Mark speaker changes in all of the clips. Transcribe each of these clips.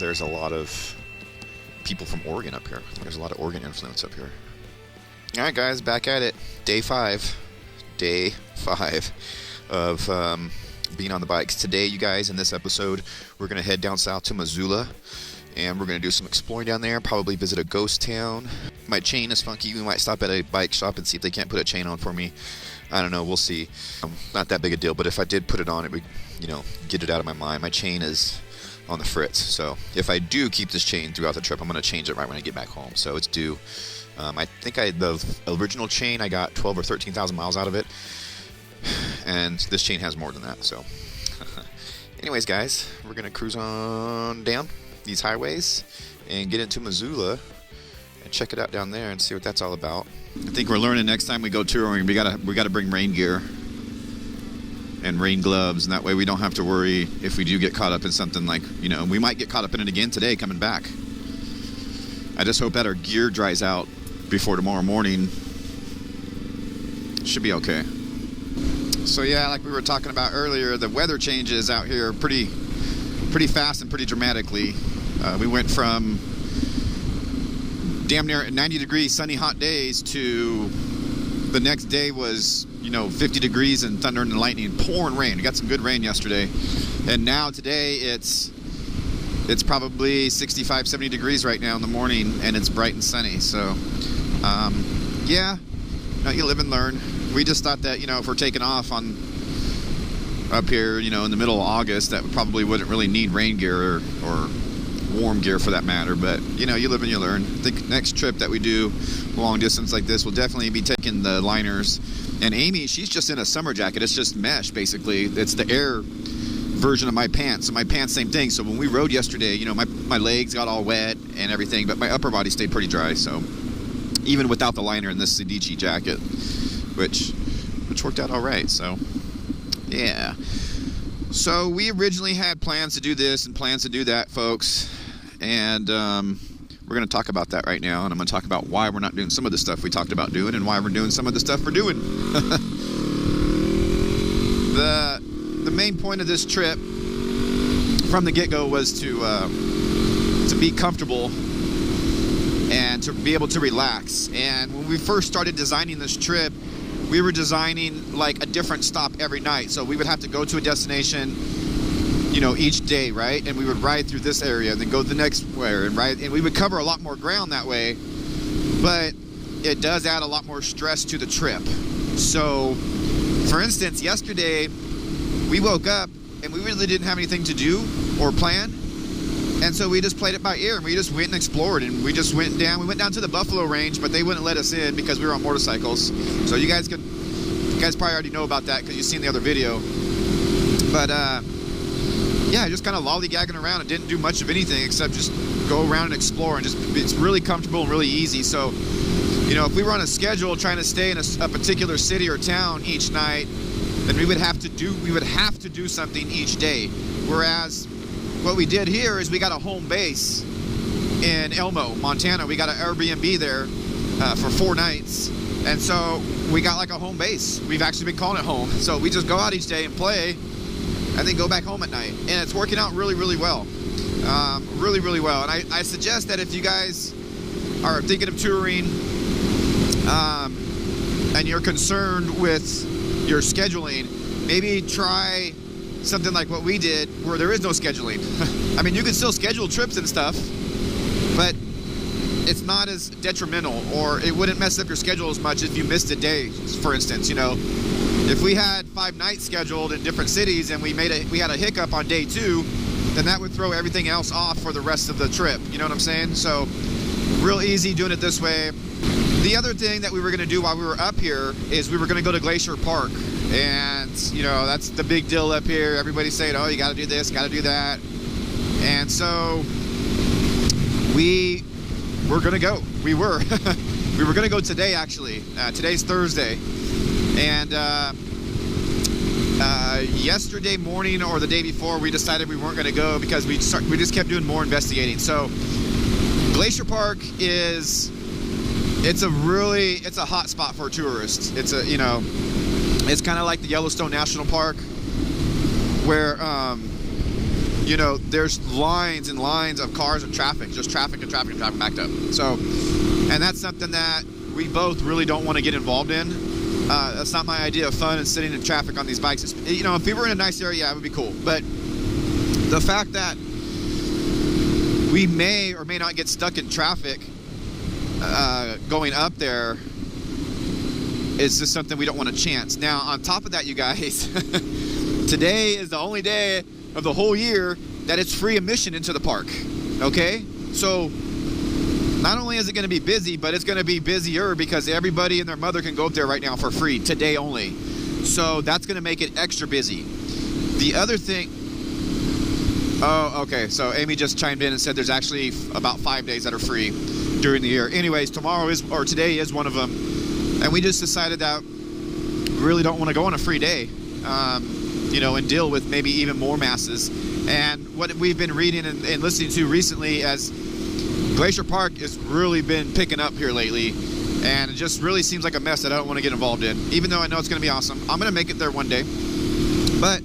Speaker 1: there's a lot of people from Oregon up here. I think there's a lot of Oregon influence up here. Alright guys, back at it. Day 5 of being on the bikes. Today, you guys, in this episode, we're going to head down south to Missoula, and we're going to do some exploring down there, probably visit a ghost town. My chain is funky. We might stop at a bike shop and see if they can't put a chain on for me. I don't know, we'll see. Not that big a deal, but if I did put it on, it would, get it out of my mind. My chain is on the fritz, so if I do keep this chain throughout the trip, I'm going to change it right when I get back home, so it's due. I think the original chain, I got 12 or 13,000 miles out of it, and this chain has more than that, so. Anyways, guys, we're going to cruise on down these highways and get into Missoula and check it out down there and see what that's all about. I think we're learning next time we go touring, we gotta bring rain gear and rain gloves, and that way we don't have to worry if we do get caught up in something like, we might get caught up in it again today coming back. I just hope that our gear dries out before tomorrow morning. Should be okay. So yeah, like we were talking about earlier, the weather changes out here pretty fast and pretty dramatically. We went from damn near 90 degree sunny hot days to the next day was 50 degrees and thunder and lightning, pouring rain. We got some good rain yesterday, and now today it's probably 65, 70 degrees right now in the morning, and it's bright and sunny. So yeah, you live and learn. We just thought that if we're taking off up here in the middle of August, that we probably wouldn't really need rain gear or warm gear for that matter, but you live and you learn. I think next trip that we do long distance like this, we'll definitely be taking the liners. And Amy, she's just in a summer jacket. It's just mesh, basically. It's the air version of my pants. So my pants, same thing. So when we rode yesterday, my legs got all wet and everything, but my upper body stayed pretty dry. So even without the liner in this Sedici jacket, which worked out all right. So yeah. So we originally had plans to do this and plans to do that, folks. And we're going to talk about that right now, and I'm going to talk about why we're not doing some of the stuff we talked about doing and why we're doing some of the stuff we're doing. The main point of this trip from the get-go was to be comfortable and to be able to relax. And when we first started designing this trip, we were designing like a different stop every night. So we would have to go to a destination each day, right? And we would ride through this area and then go the next where and ride, and we would cover a lot more ground that way, but it does add a lot more stress to the trip. So for instance, yesterday we woke up and we really didn't have anything to do or plan, and so we just played it by ear, and we just went and explored, and we just went down to the Buffalo Range, but they wouldn't let us in because we were on motorcycles. So you guys probably already know about that because you've seen the other video. But yeah, just kind of lollygagging around and didn't do much of anything except just go around and explore, and it's really comfortable and really easy. So, if we were on a schedule trying to stay in a particular city or town each night, then we would have to do something each day. Whereas what we did here is we got a home base in Elmo, Montana. We got an Airbnb there for 4 nights, and so we got like a home base. We've actually been calling it home. So we just go out each day and play, and then go back home at night, and it's working out really, really well. Really, really well. And I suggest that if you guys are thinking of touring and you're concerned with your scheduling, maybe try something like what we did where there is no scheduling. I mean, you can still schedule trips and stuff, but it's not as detrimental, or it wouldn't mess up your schedule as much if you missed a day, for instance. If we had 5 nights scheduled in different cities and we had a hiccup on day 2, then that would throw everything else off for the rest of the trip. You know what I'm saying? So real easy doing it this way. The other thing that we were going to do while we were up here is we were going to go to Glacier Park. And, that's the big deal up here. Everybody's saying, oh, you got to do this, got to do that. And so we were going to go. We were. We were going to go today, actually. Today's Thursday. And yesterday morning or the day before, we decided we weren't going to go because we just kept doing more investigating. So Glacier Park it's a hot spot for tourists. It's kind of like the Yellowstone National Park, where you know, there's lines and lines of cars and traffic, just traffic and traffic and traffic backed up. So, and that's something that we both really don't want to get involved in. That's not my idea of fun and sitting in traffic on these bikes. It's, you know, if we were in a nice area, yeah, it would be cool. But the fact that we may or may not get stuck in traffic going up there is just something we don't want to chance. Now, on top of that, you guys, today is the only day of the whole year that it's free admission into the park. Okay? So, not only is it going to be busy, but it's going to be busier because everybody and their mother can go up there right now for free, today only. So, that's going to make it extra busy. The other thing... Oh, okay. So, Amy just chimed in and said there's actually about 5 days that are free during the year. Anyways, today is one of them. And we just decided that we really don't want to go on a free day, you know, and deal with maybe even more masses. And what we've been reading and listening to recently, as Glacier Park has really been picking up here lately, and it just really seems like a mess that I don't want to get involved in, even though I know it's going to be awesome. I'm going to make it there one day, but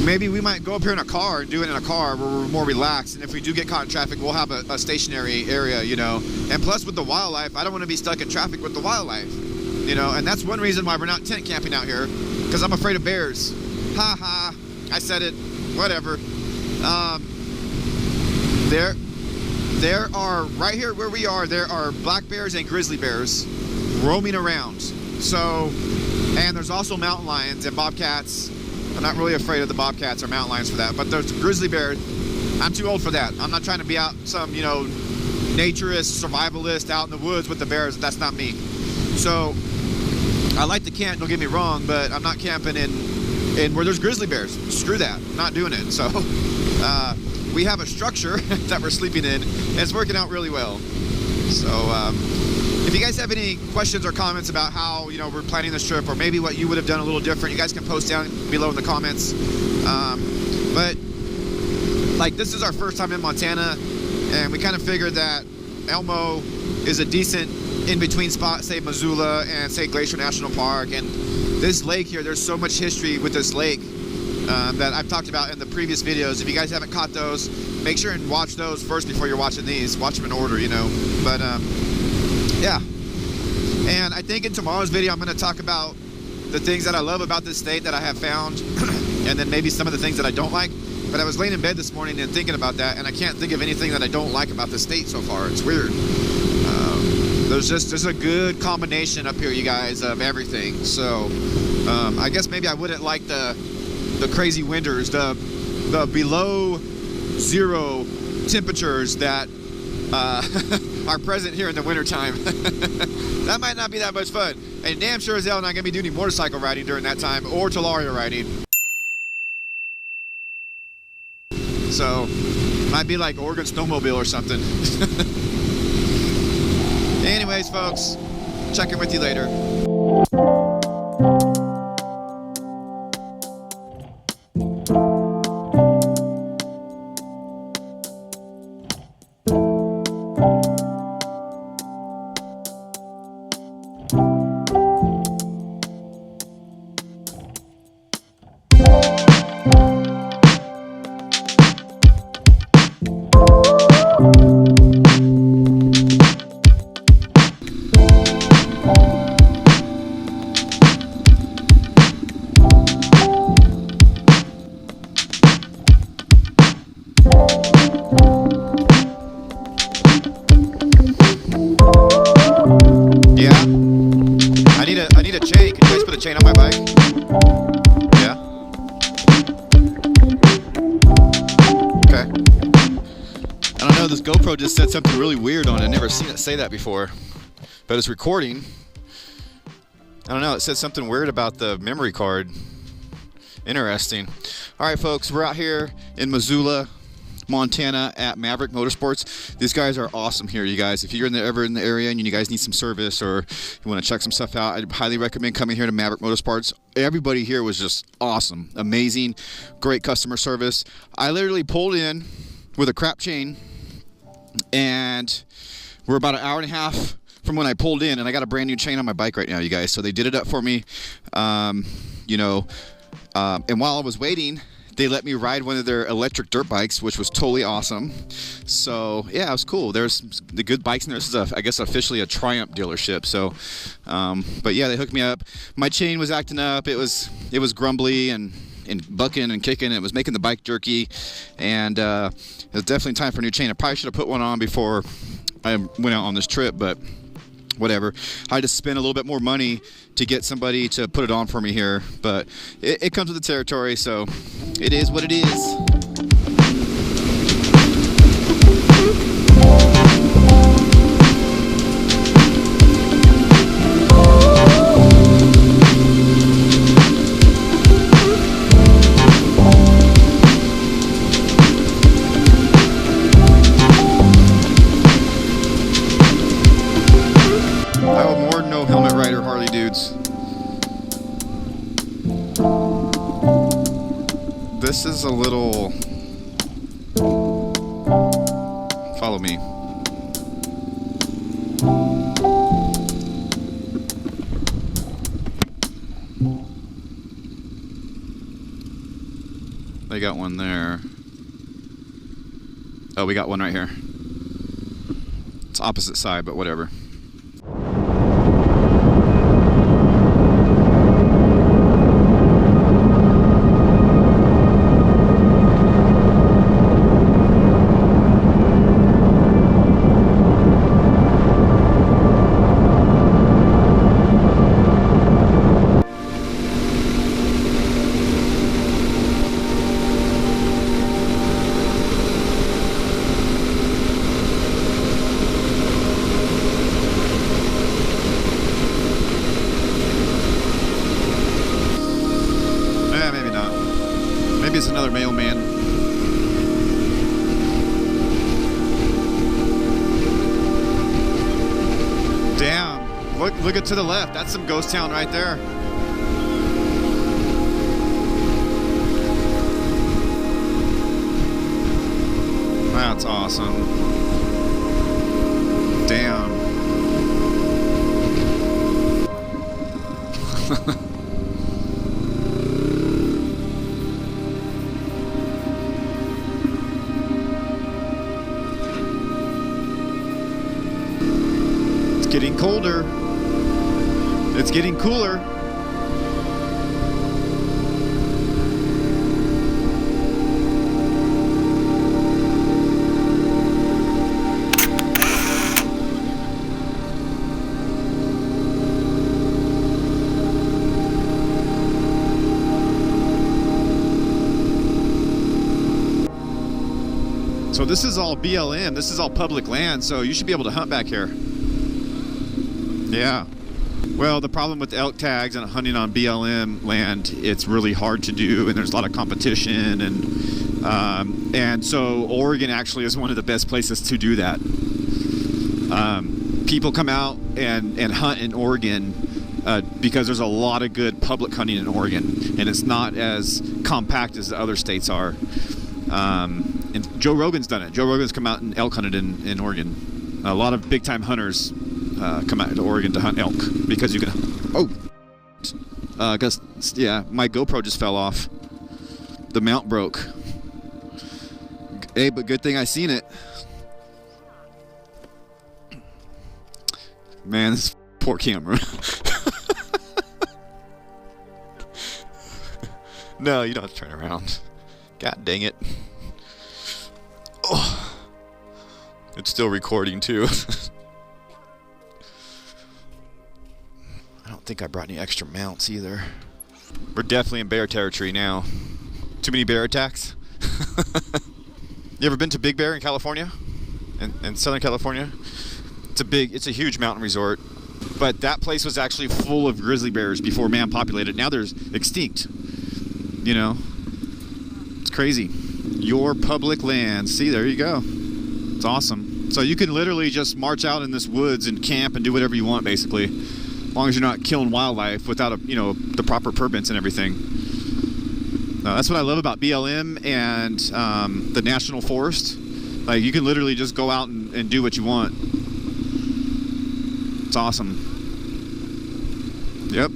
Speaker 1: maybe we might go up here in a car and do it in a car where we're more relaxed. And if we do get caught in traffic, we'll have a stationary area, you know. And plus with the wildlife, I don't want to be stuck in traffic with the wildlife, you know. And that's one reason why we're not tent camping out here, because I'm afraid of bears. Ha ha, I said it, whatever. There are, right here where we are, there are black bears and grizzly bears roaming around. So, and there's also mountain lions and bobcats. I'm not really afraid of the bobcats or mountain lions for that, but there's grizzly bears. I'm too old for that. I'm not trying to be out some, you know, naturist, survivalist out in the woods with the bears. That's not me. So I like to camp, don't get me wrong, but I'm not camping in where there's grizzly bears. Screw that. I'm not doing it. So we have a structure that we're sleeping in, and it's working out really well. So if you guys have any questions or comments about how, you know, we're planning this trip, or maybe what you would have done a little different, you guys can post down below in the comments. But like, this is our first time in Montana, and we kind of figured that Elmo is a decent in-between spot, say Missoula and say Glacier National Park. And this lake here, there's so much history with this lake that I've talked about in the previous videos. If you guys haven't caught those, make sure and watch those first before you're watching these. Watch them in order, you know. But yeah, and I think in tomorrow's video I'm going to talk about the things that I love about this state that I have found, and then maybe some of the things that I don't like. But I was laying in bed this morning and thinking about that, and I can't think of anything that I don't like about the state so far. It's weird. There's a good combination up here, you guys, of everything. So I guess maybe I wouldn't like the crazy winters, the below zero temperatures that are present here in the wintertime. That might not be that much fun. And damn sure as hell not going to be doing motorcycle riding during that time, or Talaria riding. So, might be like Oregon Snowmobile or something. Anyways, folks, check in with you later. Chain on my bike? Yeah. Okay. I don't know, this GoPro just said something really weird on it. I've never seen it say that before. But it's recording. I don't know, it said something weird about the memory card. Interesting. Alright folks, we're out here in Missoula, Montana at Maverick Motorsports. These guys are awesome here, you guys. If you're ever in the area and you guys need some service or you want to check some stuff out, I'd highly recommend coming here to Maverick Motorsports. Everybody here was just awesome, amazing, great customer service. I literally pulled in with a crap chain, and we're about an hour and a half from when I pulled in, and I got a brand new chain on my bike right now, you guys. So they did it up for me, you know, and while I was waiting they let me ride one of their electric dirt bikes, which was totally awesome. So yeah, it was cool. There's the good bikes in there. This is, I guess, officially a Triumph dealership. So, but yeah, they hooked me up. My chain was acting up. It was grumbly and bucking and kicking. It was making the bike jerky, and it was definitely time for a new chain. I probably should have put one on before I went out on this trip, but whatever. I had to spend a little bit more money to get somebody to put it on for me here, but it comes with the territory, so it is what it is. This is a little... Follow me. They got one there. Oh, we got one right here. It's opposite side, but whatever. It's another mailman. Damn, look it to the left. That's some ghost town right there. That's awesome. Damn. Getting colder. It's getting cooler. So this is all BLM. This is all public land, so you should be able to hunt back here. Yeah. Well, the problem with elk tags and hunting on BLM land, it's really hard to do, and there's a lot of competition, and so Oregon actually is one of the best places to do that. People come out and hunt in Oregon because there's a lot of good public hunting in Oregon, and it's not as compact as the other states are. And Joe Rogan's done it. Joe Rogan's come out and elk hunted in Oregon. A lot of big-time hunters come out to Oregon to hunt elk because you can. Oh, because yeah, my GoPro just fell off. The mount broke. Hey, but good thing I seen it. Man, this poor camera. No, you don't have to turn around. God dang it. Oh, it's still recording too. I don't think I brought any extra mounts either. We're definitely in bear territory now. Too many bear attacks? You ever been to Big Bear in California? In Southern California? It's a huge mountain resort. But that place was actually full of grizzly bears before man populated. Now they're extinct. You know? It's crazy. Your public land. See, there you go. It's awesome. So you can literally just march out in this woods and camp and do whatever you want, basically. As long as you're not killing wildlife without the proper permits and everything. That's what I love about BLM and the National Forest. Like, you can literally just go out and do what you want. It's awesome. Yep.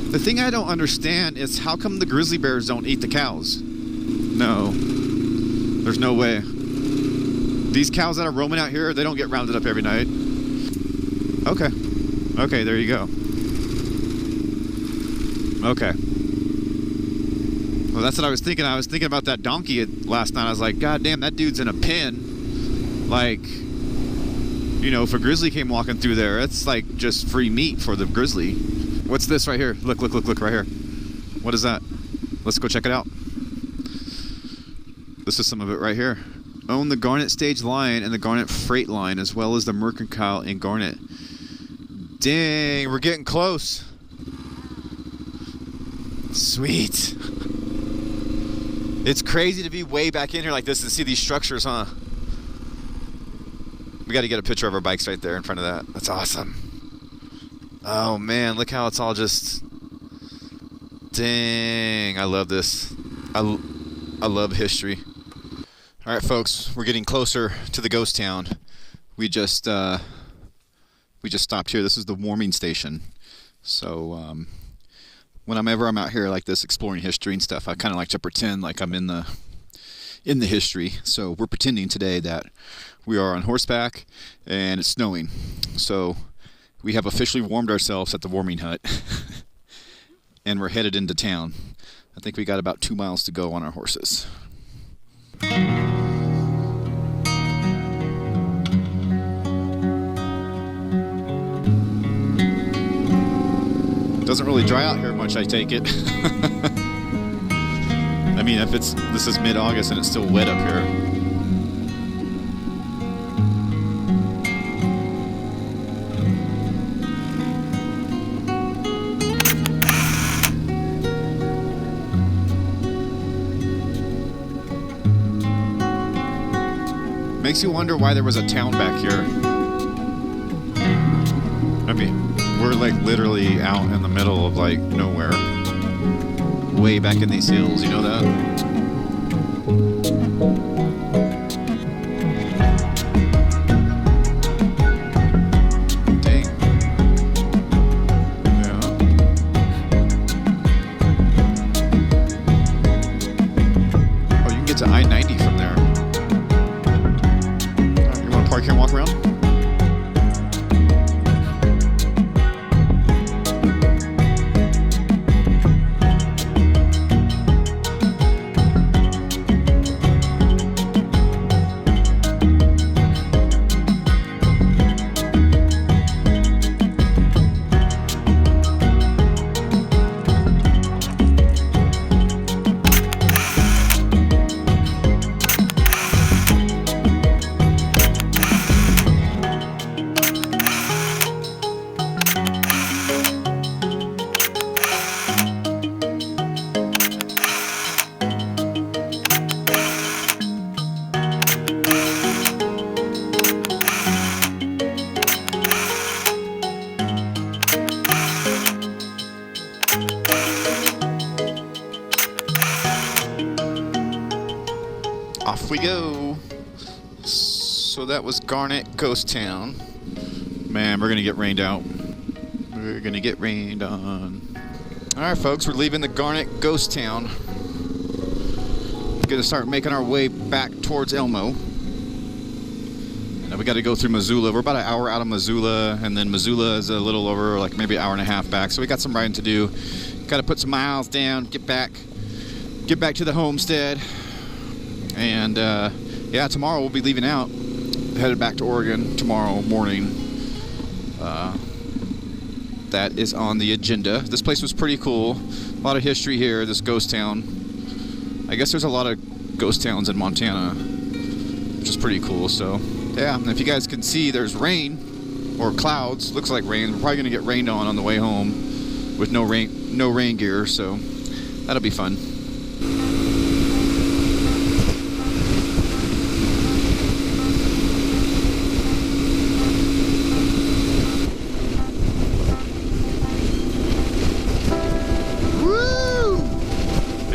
Speaker 1: The thing I don't understand is how come the grizzly bears don't eat the cows? No. There's no way. These cows that are roaming out here, they don't get rounded up every night. Okay. Okay, there you go. Okay. Well, that's what I was thinking. I was thinking about that donkey last night. I was like, God damn, that dude's in a pen. Like, you know, if a grizzly came walking through there, it's like just free meat for the grizzly. What's this right here? Look, look, look, look right here. What is that? Let's go check it out. This is some of it right here. Own the Garnet stage line and the Garnet freight line, as well as the mercantile in Garnet. Dang, we're getting close. Sweet. It's crazy to be way back in here like this and see these structures, huh? We got to get a picture of our bikes right there in front of that. That's awesome. Oh man, look how it's all just... Dang, I love this. I love history. All right, folks, we're getting closer to the ghost town. We just stopped here. This is the warming station. So whenever I'm out here like this exploring history and stuff, I kind of like to pretend like I'm in the history. So we're pretending today that we are on horseback and it's snowing. So we have officially warmed ourselves at the warming hut and we're headed into town. I think we got about 2 miles to go on our horses. Doesn't really dry out here much, I take it. I mean, if this is mid-August and it's still wet up here. Makes you wonder why there was a town back here. I mean, we're like literally out in the middle of like nowhere. Way back in these hills, you know that? Dang. Yeah. Oh, you can get to I-90 from there. You want to park here and walk around? Off we go. So that was Garnet Ghost Town. Man, we're gonna get rained out. We're gonna get rained on. Alright folks, we're leaving the Garnet Ghost Town. We're gonna start making our way back towards Elmo. And we gotta go through Missoula. We're about an hour out of Missoula, and then Missoula is a little over, like maybe an hour and a half back. So we got some riding to do. Gotta put some miles down, get back to the homestead. And yeah, tomorrow we'll be leaving out, headed back to Oregon tomorrow morning. That is on the agenda. This place was pretty cool. A lot of history here, this ghost town. I guess there's a lot of ghost towns in Montana, which is pretty cool. So yeah, if you guys can see, there's rain or clouds. Looks like rain. We're probably gonna get rained on the way home with no rain gear. So that'll be fun.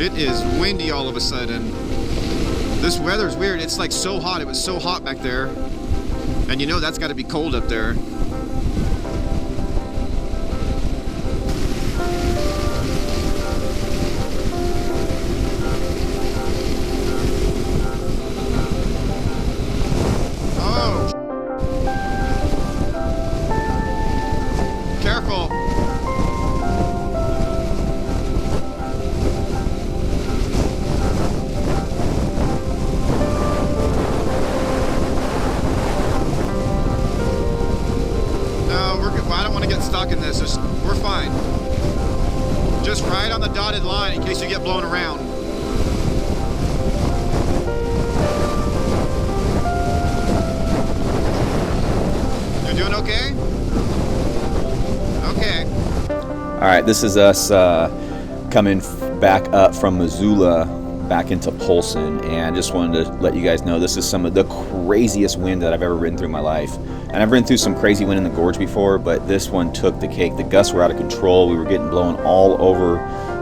Speaker 1: It is windy all of a sudden. This weather's weird. It's like so hot. It was so hot back there. And you know that's got to be cold up there. Oh. Careful. I don't want to get stuck in this. We're fine. Just ride on the dotted line in case you get blown around. You're doing okay? Okay.
Speaker 2: All right, this is us coming back up from Missoula back into Polson, and just wanted to let you guys know this is some of the craziest wind that I've ever ridden through in my life. And I've ridden through some crazy wind in the gorge before, but this one took the cake. The gusts were out of control. We were getting blown all over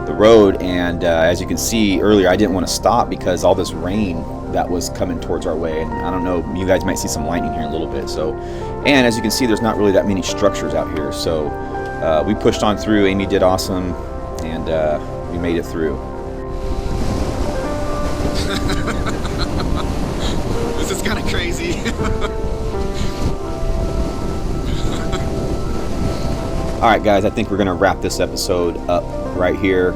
Speaker 2: the road, and as you can see earlier, I didn't want to stop because all this rain that was coming towards our way. And I don't know, you guys might see some lightning here in a little bit. So, and as you can see, there's not really that many structures out here. So we pushed on through. Amy did awesome, and we made it through.
Speaker 1: This is kind of crazy.
Speaker 2: All right, guys, I think we're going to wrap this episode up right here.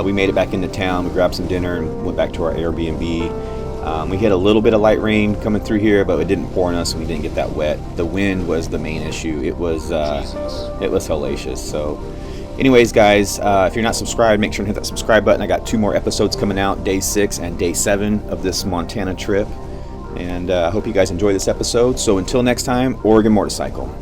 Speaker 2: We made it back into town. We grabbed some dinner and went back to our Airbnb. We had a little bit of light rain coming through here, but it didn't pour on us, and we didn't get that wet. The wind was the main issue. It was hellacious. So anyways, guys, if you're not subscribed, make sure to hit that subscribe button. I got 2 more episodes coming out, day 6 and day 7 of this Montana trip. And I hope you guys enjoy this episode. So until next time, Oregon Motorcycle.